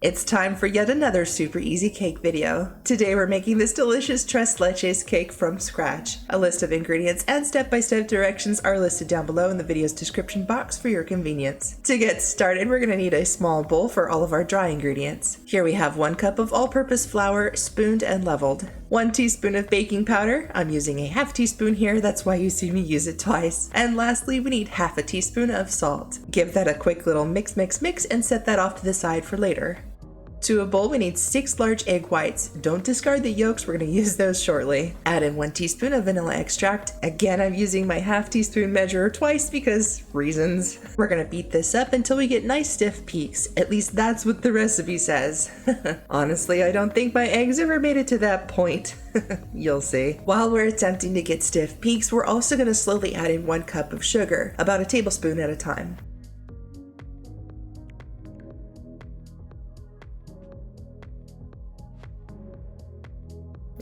It's time for yet another super easy cake video. Today we're making this delicious Tres Leches cake from scratch. A list of ingredients and step-by-step directions are listed down below in the video's description box for your convenience. To get started, we're going to need a small bowl for all of our dry ingredients. Here we have 1 cup of all-purpose flour, spooned and leveled. 1 teaspoon of baking powder. I'm using a ½ teaspoon here, that's why you see me use it twice. And lastly, we need ½ teaspoon of salt. Give that a quick little mix and set that off to the side for later. To a bowl, we need 6 large egg whites. Don't discard the yolks, we're going to use those shortly. Add in 1 teaspoon of vanilla extract. Again, I'm using my ½ teaspoon measure twice because reasons. We're going to beat this up until we get nice stiff peaks. At least that's what the recipe says. Honestly, I don't think my eggs ever made it to that point. You'll see. While we're attempting to get stiff peaks, we're also going to slowly add in 1 cup of sugar, about a tablespoon at a time.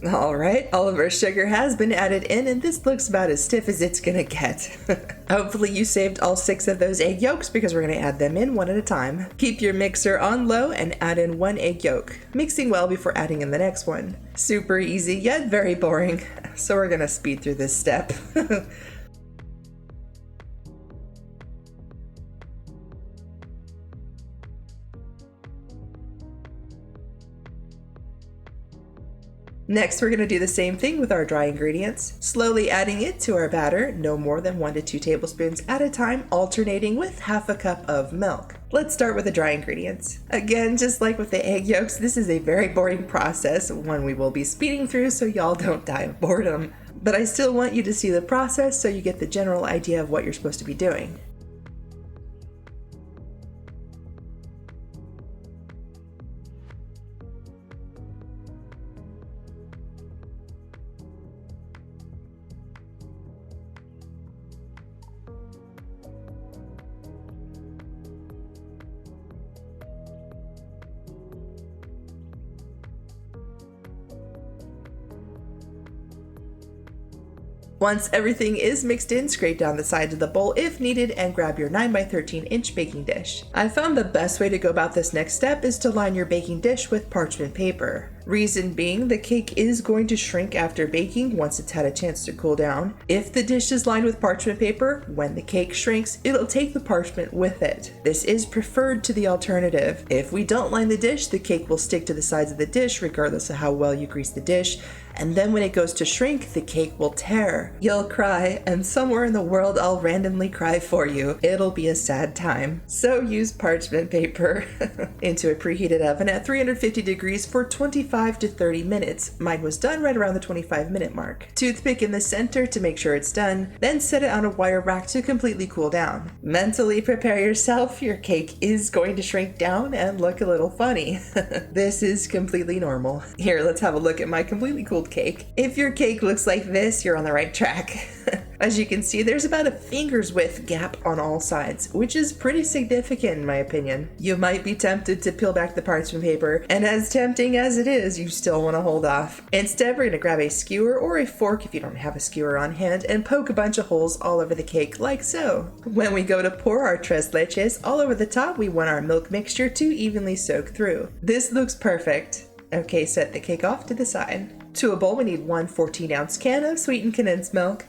Alright, all of our sugar has been added in and this looks about as stiff as it's gonna get. Hopefully you saved all 6 of those egg yolks because we're gonna add them in one at a time. Keep your mixer on low and add in 1 egg yolk, mixing well before adding in the next one. Super easy yet very boring, so we're gonna speed through this step. Next, we're going to do the same thing with our dry ingredients, slowly adding it to our batter, no more than 1 to 2 tablespoons at a time, alternating with ½ cup of milk. Let's start with the dry ingredients. Again, just like with the egg yolks, this is a very boring process, one we will be speeding through so y'all don't die of boredom. But I still want you to see the process so you get the general idea of what you're supposed to be doing. Once everything is mixed in, scrape down the sides of the bowl if needed and grab your 9 by 13 inch baking dish. I found the best way to go about this next step is to line your baking dish with parchment paper. Reason being, the cake is going to shrink after baking once it's had a chance to cool down. If the dish is lined with parchment paper, when the cake shrinks, it'll take the parchment with it. This is preferred to the alternative. If we don't line the dish, the cake will stick to the sides of the dish regardless of how well you grease the dish, and then when it goes to shrink, the cake will tear. You'll cry, and somewhere in the world I'll randomly cry for you. It'll be a sad time. So use parchment paper. Into a preheated oven at 350 degrees for 25 to 30 minutes. Mine was done right around the 25-minute mark. Toothpick in the center to make sure it's done, then set it on a wire rack to completely cool down. Mentally prepare yourself, your cake is going to shrink down and look a little funny. This is completely normal. Here, let's have a look at my completely cooled cake. If your cake looks like this, you're on the right track. As you can see, there's about a finger's width gap on all sides, which is pretty significant in my opinion. You might be tempted to peel back the parchment paper, and as tempting as it is, you still want to hold off. Instead, we're going to grab a skewer or a fork if you don't have a skewer on hand and poke a bunch of holes all over the cake like so. When we go to pour our tres leches all over the top, we want our milk mixture to evenly soak through. This looks perfect. Okay, set the cake off to the side. To a bowl, we need 1 14-ounce can of sweetened condensed milk,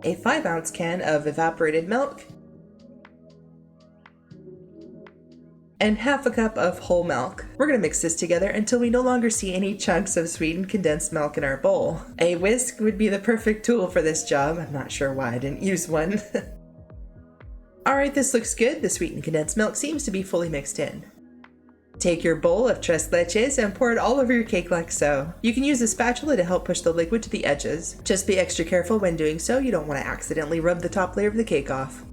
a 5-ounce can of evaporated milk, and ½ cup of whole milk. We're going to mix this together until we no longer see any chunks of sweetened condensed milk in our bowl. A whisk would be the perfect tool for this job. I'm not sure why I didn't use one. Alright, this looks good. The sweetened condensed milk seems to be fully mixed in. Take your bowl of tres leches and pour it all over your cake like so. You can use a spatula to help push the liquid to the edges. Just be extra careful when doing so, you don't want to accidentally rub the top layer of the cake off.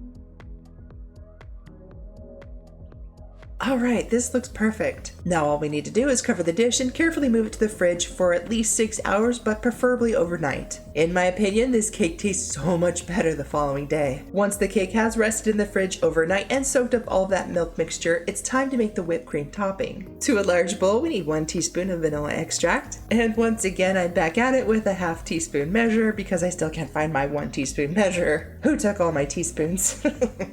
Alright, this looks perfect. Now all we need to do is cover the dish and carefully move it to the fridge for at least 6 hours, but preferably overnight. In my opinion, this cake tastes so much better the following day. Once the cake has rested in the fridge overnight and soaked up all of that milk mixture, it's time to make the whipped cream topping. To a large bowl, we need 1 teaspoon of vanilla extract. And once again, I'm back at it with a ½ teaspoon measure because I still can't find my 1 teaspoon measure. Who took all my teaspoons?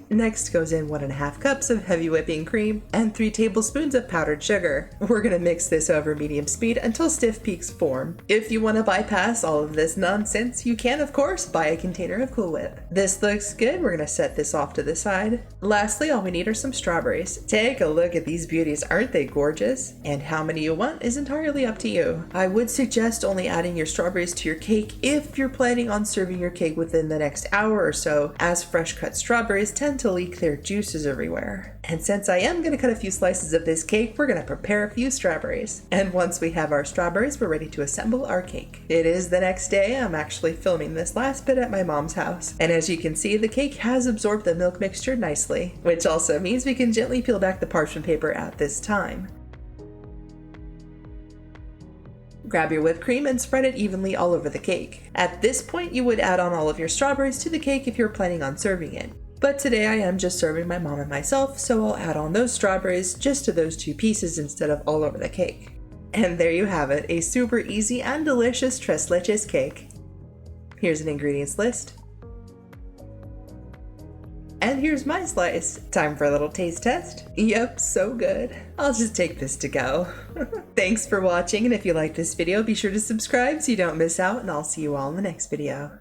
Next goes in 1.5 cups of heavy whipping cream and 3 tablespoons of powdered sugar. We're gonna mix this over medium speed until stiff peaks form. If you want to bypass all of this nonsense, you can of course buy a container of Cool Whip. This looks good, we're gonna set this off to the side. Lastly, all we need are some strawberries. Take a look at these beauties, aren't they gorgeous? And how many you want is entirely up to you. I would suggest only adding your strawberries to your cake if you're planning on serving your cake within the next hour or so, as fresh cut strawberries tend to leak their juices everywhere. And since I am going to cut a few slices of this cake, we're going to prepare a few strawberries. And once we have our strawberries, we're ready to assemble our cake. It is the next day. I'm actually filming this last bit at my mom's house. And as you can see, the cake has absorbed the milk mixture nicely, which also means we can gently peel back the parchment paper at this time. Grab your whipped cream and spread it evenly all over the cake. At this point, you would add on all of your strawberries to the cake if you're planning on serving it. But today I am just serving my mom and myself, so I'll add on those strawberries just to those 2 pieces instead of all over the cake. And there you have it, a super easy and delicious Tres Leches cake. Here's an ingredients list. And here's my slice. Time for a little taste test. Yep, so good. I'll just take this to go. Thanks for watching, and if you like this video, be sure to subscribe so you don't miss out, and I'll see you all in the next video.